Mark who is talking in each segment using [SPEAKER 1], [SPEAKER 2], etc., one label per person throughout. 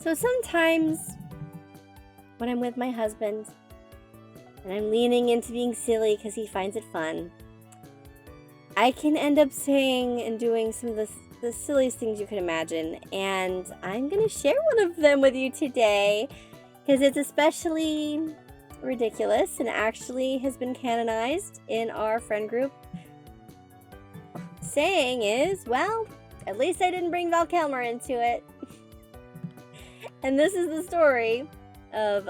[SPEAKER 1] So sometimes when I'm with my husband and I'm leaning into being silly because he finds it fun, I can end up saying and doing some of the silliest things you can imagine. And I'm going to share one of them with you today because it's especially ridiculous and actually has been canonized in our friend group. Saying is, well, at least I didn't bring Val Kilmer into it. And this is the story of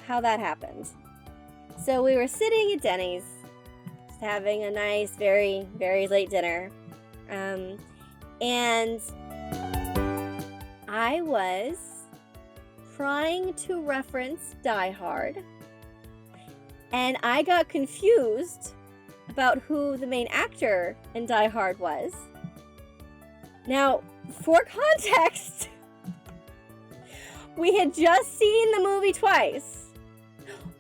[SPEAKER 1] how that happened. So we were sitting at Denny's, just having a nice, very, very late dinner. And I was trying to reference Die Hard. And I got confused about who the main actor in Die Hard was. Now, for context, we had just seen the movie twice.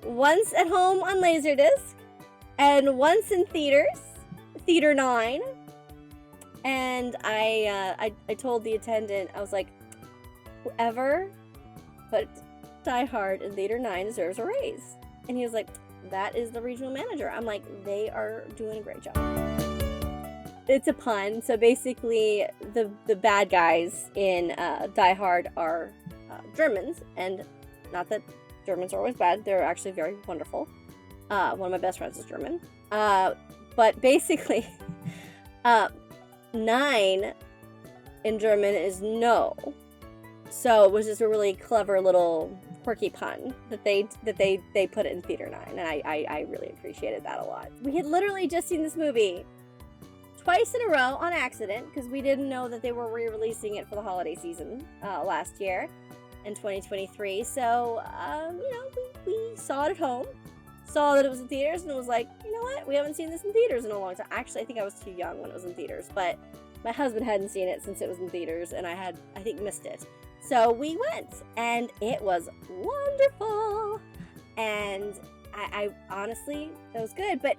[SPEAKER 1] Once at home on Laserdisc, and once in theaters, Theater 9. And I told the attendant, I was like, whoever put Die Hard in Theater 9 deserves a raise. And he was like, that is the regional manager. I'm like, they are doing a great job. It's a pun. So basically, the bad guys in Die Hard are Germans, and not that Germans are always bad. They're actually very wonderful. One of my best friends is German. But basically, 9 in German is no. So it was just a really clever little quirky pun that they put it in Theater 9, and I really appreciated that a lot. We had literally just seen this movie twice in a row on accident because we didn't know that they were re-releasing it for the holiday season last year in 2023. So we saw it at home, saw that it was in theaters, and it was like, you know what, we haven't seen this in theaters in a long time. Actually, I think I was too young when it was in theaters, but my husband hadn't seen it since it was in theaters, and I think missed it. So we went, and it was wonderful, and I honestly, it was good. But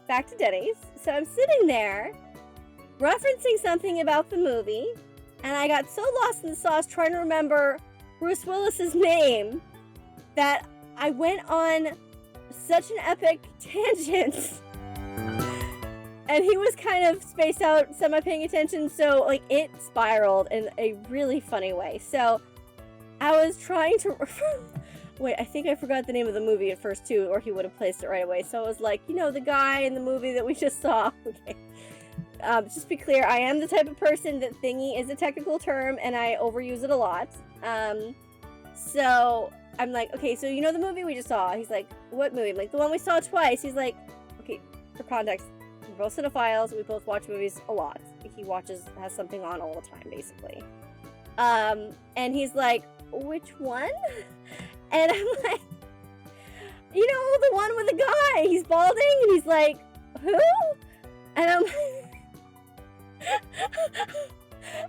[SPEAKER 1] back to Denny's. So I'm sitting there referencing something about the movie, and I got so lost in the sauce trying to remember Bruce Willis's name that I went on such an epic tangent. And he was kind of spaced out, semi-paying attention, so, like, it spiraled in a really funny way. So, I was trying to... Wait, I think I forgot the name of the movie at first, too, or he would have placed it right away. So, I was like, the guy in the movie that we just saw. Okay. Just to be clear, I am the type of person that thingy is a technical term, and I overuse it a lot. So, I'm like, okay, so you know the movie we just saw? He's like, what movie? I'm like, the one we saw twice. He's like, okay, for context... We're both cinephiles. We both watch movies a lot. He has something on all the time, basically. And he's like, which one? And I'm like, the one with the guy. He's balding, and he's like, who? And I'm like,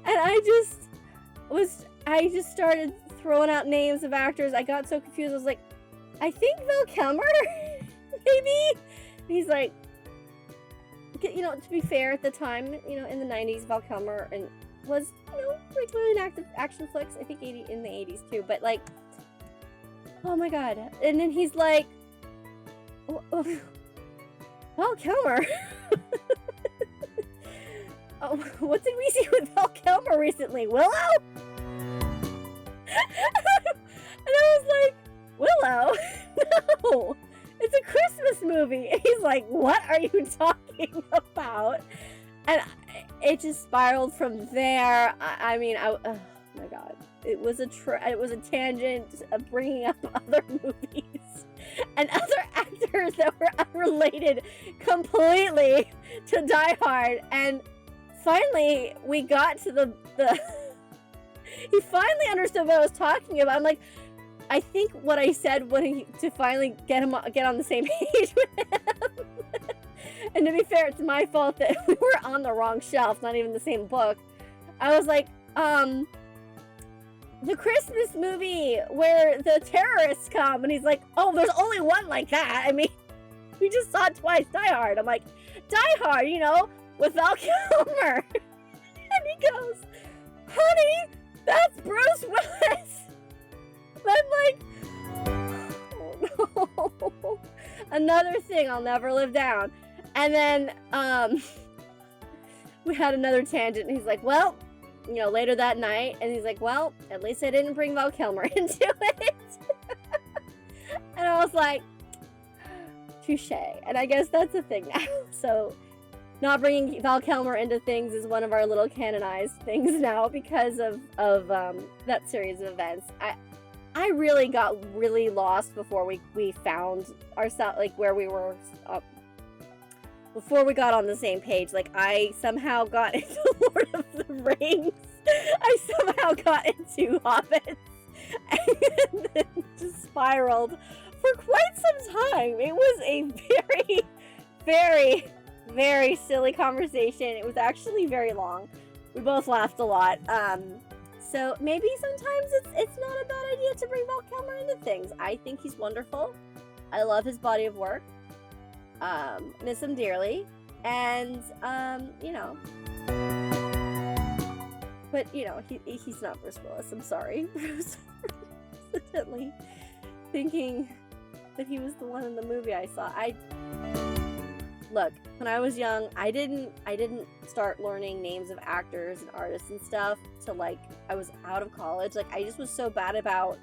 [SPEAKER 1] and I just started throwing out names of actors. I got so confused. I was like, I think Val Kilmer, maybe? And he's like, to be fair, at the time, in the 90s, Val Kilmer was, doing active action flicks, I think in the 80s too, but like, oh my god. And then he's like, Val Kilmer? Oh, what did we see with Val Kilmer recently? Willow? And I was like, Willow? No! It's a Christmas movie. And he's like, what are you talking about? And it just spiraled from there. Oh my god. It was a tangent of bringing up other movies and other actors that were unrelated completely to Die Hard. And finally, we got to the he finally understood what I was talking about. I'm like, I think what I said to finally get on the same page with him. And to be fair, it's my fault that we were on the wrong shelf, not even the same book. I was like, the Christmas movie where the terrorists come, and he's like, oh, there's only one like that. I mean, we just saw it twice, Die Hard. I'm like, Die Hard, with Val Kilmer. And he goes, honey, that's Bruce Willis. Another thing I'll never live down. And then we had another tangent, and he's like, well, you know, later that night, and he's like, well, at least I didn't bring Val Kilmer into it. And I was like, touche. And I guess that's a thing now. So not bringing Val Kilmer into things is one of our little canonized things now because of that series of events. I really got really lost before we found ourselves, like, where we were, before we got on the same page. Like, I somehow got into Lord of the Rings. I somehow got into Hobbits. And then just spiraled for quite some time. It was a very, very, very silly conversation. It was actually very long. We both laughed a lot. So maybe sometimes it's not a bad idea to bring Val Kilmer into things. I think he's wonderful. I love his body of work. Miss him dearly. And, you know. But, you know, he's not Bruce Willis. I'm sorry. Bruce accidentally thinking that he was the one in the movie I saw. Look, when I was young, I didn't start learning names of actors and artists and stuff till, like, I was out of college. Like, I just was so bad about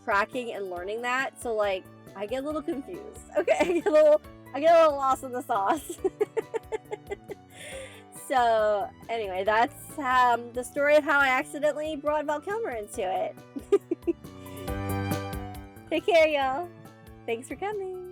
[SPEAKER 1] tracking and learning that. So, like, I get a little confused. Okay, I get a little lost in the sauce. So, anyway, that's the story of how I accidentally brought Val Kilmer into it. Take care, y'all. Thanks for coming.